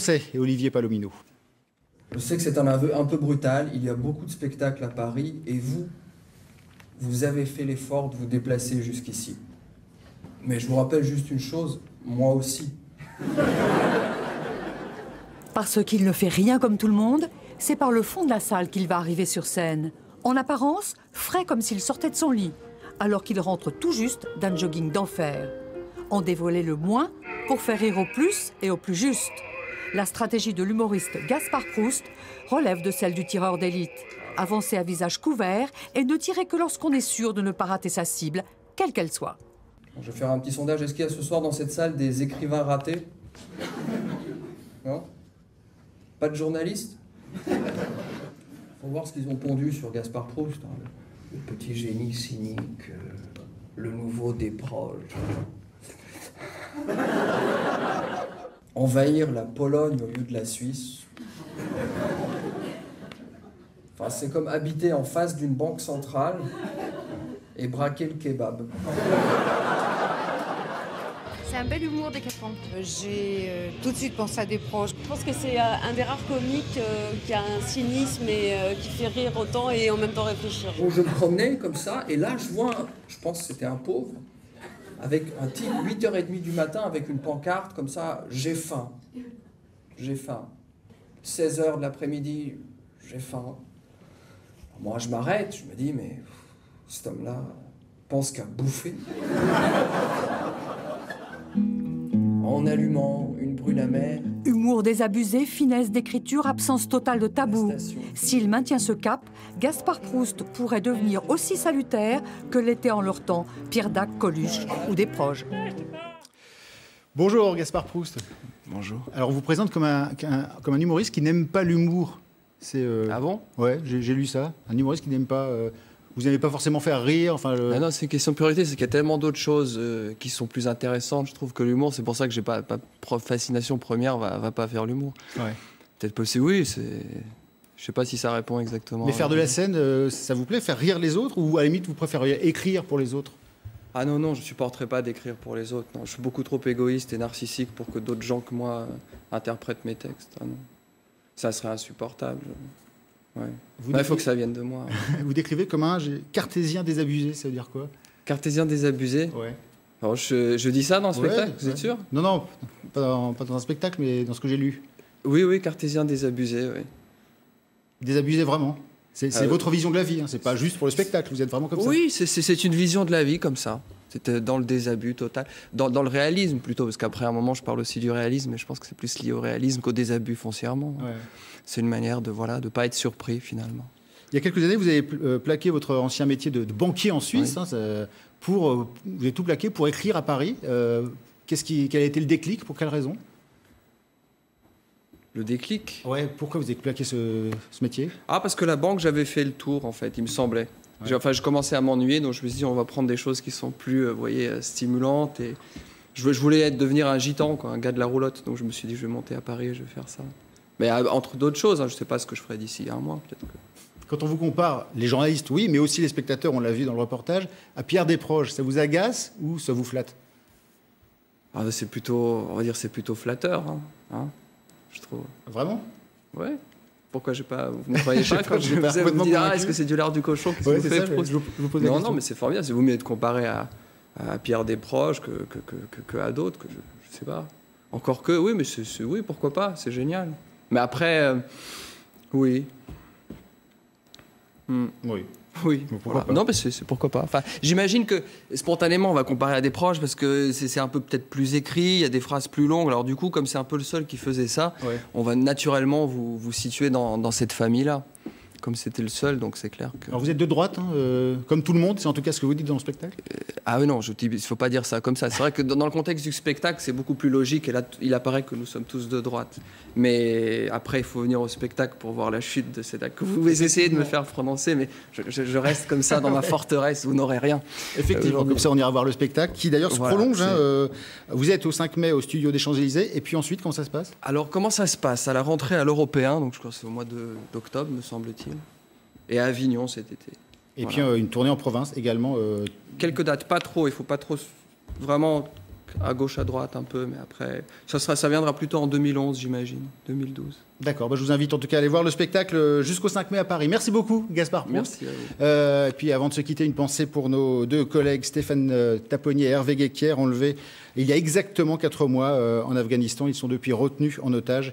Et Olivier Palomino. Je sais que c'est un aveu un peu brutal, il y a beaucoup de spectacles à Paris et vous avez fait l'effort de vous déplacer jusqu'ici. Mais je vous rappelle juste une chose, moi aussi. Parce qu'il ne fait rien comme tout le monde, c'est par le fond de la salle qu'il va arriver sur scène. En apparence, frais comme s'il sortait de son lit, alors qu'il rentre tout juste d'un jogging d'enfer. En dévoiler le moins pour faire rire au plus et au plus juste. La stratégie de l'humoriste Gaspard Proust relève de celle du tireur d'élite. Avancer à visage couvert et ne tirer que lorsqu'on est sûr de ne pas rater sa cible, quelle qu'elle soit. Je vais faire un petit sondage, est-ce qu'il y a ce soir dans cette salle des écrivains ratés? Non? Pas de journalistes? Faut voir ce qu'ils ont pondu sur Gaspard Proust. Hein. Le petit génie cynique, le nouveau des proches. Envahir la Pologne au lieu de la Suisse. Enfin, c'est comme habiter en face d'une banque centrale et braquer le kebab. C'est un bel humour des 4 ans. J'ai tout de suite pensé à des proches. Je pense que c'est un des rares comiques qui a un cynisme et qui fait rire autant et en même temps réfléchir. Donc je me promenais comme ça, et là je vois, je pense que c'était un pauvre, avec un type 8h30 du matin avec une pancarte comme ça, j'ai faim. J'ai faim. 16h de l'après-midi, j'ai faim. Moi je m'arrête, je me dis mais cet homme-là pense qu'à bouffer. En allumant une brune amère. Humour désabusé, finesse d'écriture, absence totale de tabou. S'il maintient ce cap, Gaspard Proust pourrait devenir aussi salutaire que l'était en leur temps Pierre Dac, Coluche ou Desproges. Bonjour Gaspard Proust. Bonjour. Alors on vous présente comme un humoriste qui n'aime pas l'humour. Ah bon? Ouais, j'ai lu ça. Un humoriste qui n'aime pas... Vous n'allez pas forcément faire rire, enfin... Ah non, c'est une question de priorité, c'est qu'il y a tellement d'autres choses qui sont plus intéressantes, je trouve, que l'humour. C'est pour ça que j'ai pas fascination première va pas faire l'humour. Ouais. Peut-être possible, oui, c'est... Je sais pas si ça répond exactement. Mais faire de la scène, ça vous plaît? Faire rire les autres? Ou à la limite, vous préférez écrire pour les autres? Ah non, non, je supporterais pas d'écrire pour les autres. Non. Je suis beaucoup trop égoïste et narcissique pour que d'autres gens que moi interprètent mes textes. Ah non. Ça serait insupportable. Ouais. Il faut que ça vienne de moi. Vous décrivez comme un cartésien désabusé, ça veut dire quoi? Cartésien désabusé? Ouais. Alors, je dis ça dans le spectacle, vous êtes sûr? Non, non, pas dans un spectacle, mais dans ce que j'ai lu. Oui, oui, cartésien désabusé, oui. Désabusé vraiment? C'est votre vision de la vie, hein. C'est pas juste pour le spectacle, vous êtes vraiment comme ça? Oui, c'est une vision de la vie comme ça. C'était dans le désabus total. Dans le réalisme plutôt, parce qu'après un moment je parle aussi du réalisme, mais je pense que c'est plus lié au réalisme qu'au désabus foncièrement. Ouais. C'est une manière de ne pas être surpris finalement. Il y a quelques années, vous avez plaqué votre ancien métier de banquier en Suisse, oui. Hein, vous avez tout plaqué pour écrire à Paris. Quel a été le déclic? Pour quelle raison? Le déclic? Ouais, pourquoi vous avez plaqué ce métier? Ah, parce que la banque, j'avais fait le tour en fait, il me semblait. Ouais. Je commençais à m'ennuyer, donc je me suis dit on va prendre des choses qui sont plus stimulantes. Et je voulais devenir un gitan, quoi, un gars de la roulotte. Donc je me suis dit je vais monter à Paris, je vais faire ça. Mais entre d'autres choses, hein, je ne sais pas ce que je ferai d'ici un mois, peut-être que... Quand on vous compare, les journalistes, oui, mais aussi les spectateurs, on l'a vu dans le reportage, à Pierre Desproges, ça vous agace ou ça vous flatte? C'est plutôt, on va dire, c'est plutôt flatteur, hein, je trouve. Vraiment? Ouais. Pourquoi j'ai pas... Vous ne croyez pas quand je vous dis, est-ce que c'est du lard du cochon qui vous fait Non, mais c'est formidable. C'est vous mieux de comparer à Pierre Desproges que à d'autres, que je sais pas. Encore que, oui, mais oui, pourquoi pas, c'est génial. Mais après, oui. Oui. Oui. Voilà. Non, mais c'est pourquoi pas. Enfin, j'imagine que spontanément, on va comparer à Desproges parce que c'est un peu peut-être plus écrit, il y a des phrases plus longues. Alors du coup, comme c'est un peu le seul qui faisait ça, ouais. On va naturellement vous situer dans cette famille-là. Comme c'était le seul, donc c'est clair que... Alors vous êtes de droite, hein, comme tout le monde, c'est en tout cas ce que vous dites dans le spectacle? Ah oui, non, il ne faut pas dire ça comme ça. C'est vrai que dans le contexte du spectacle, c'est beaucoup plus logique, et là, il apparaît que nous sommes tous de droite. Mais après, il faut venir au spectacle pour voir la chute de cet acte. Vous essayez de me faire prononcer, mais je reste comme ça dans ma forteresse, vous n'aurez rien. Effectivement, comme ça on ira voir le spectacle, qui d'ailleurs se prolonge. Hein, vous êtes au 5 mai au studio des Champs-Élysées, et puis ensuite, comment ça se passe? Alors, comment ça se passe? À la rentrée à l'Européen, donc je crois que c'est au mois d'octobre, me semble-t-il. Et à Avignon cet été. Et voilà. Puis une tournée en province également. Quelques dates, pas trop. Il ne faut pas trop vraiment à gauche, à droite un peu, mais après, ça viendra plutôt en 2011, j'imagine, 2012. D'accord, je vous invite en tout cas à aller voir le spectacle jusqu'au 5 mai à Paris. Merci beaucoup, Gaspard Proust. Merci à vous. Et puis avant de se quitter, une pensée pour nos deux collègues Stéphane Taponnier et Hervé Guéquière, enlevés il y a exactement 4 mois en Afghanistan. Ils sont depuis retenus en otage.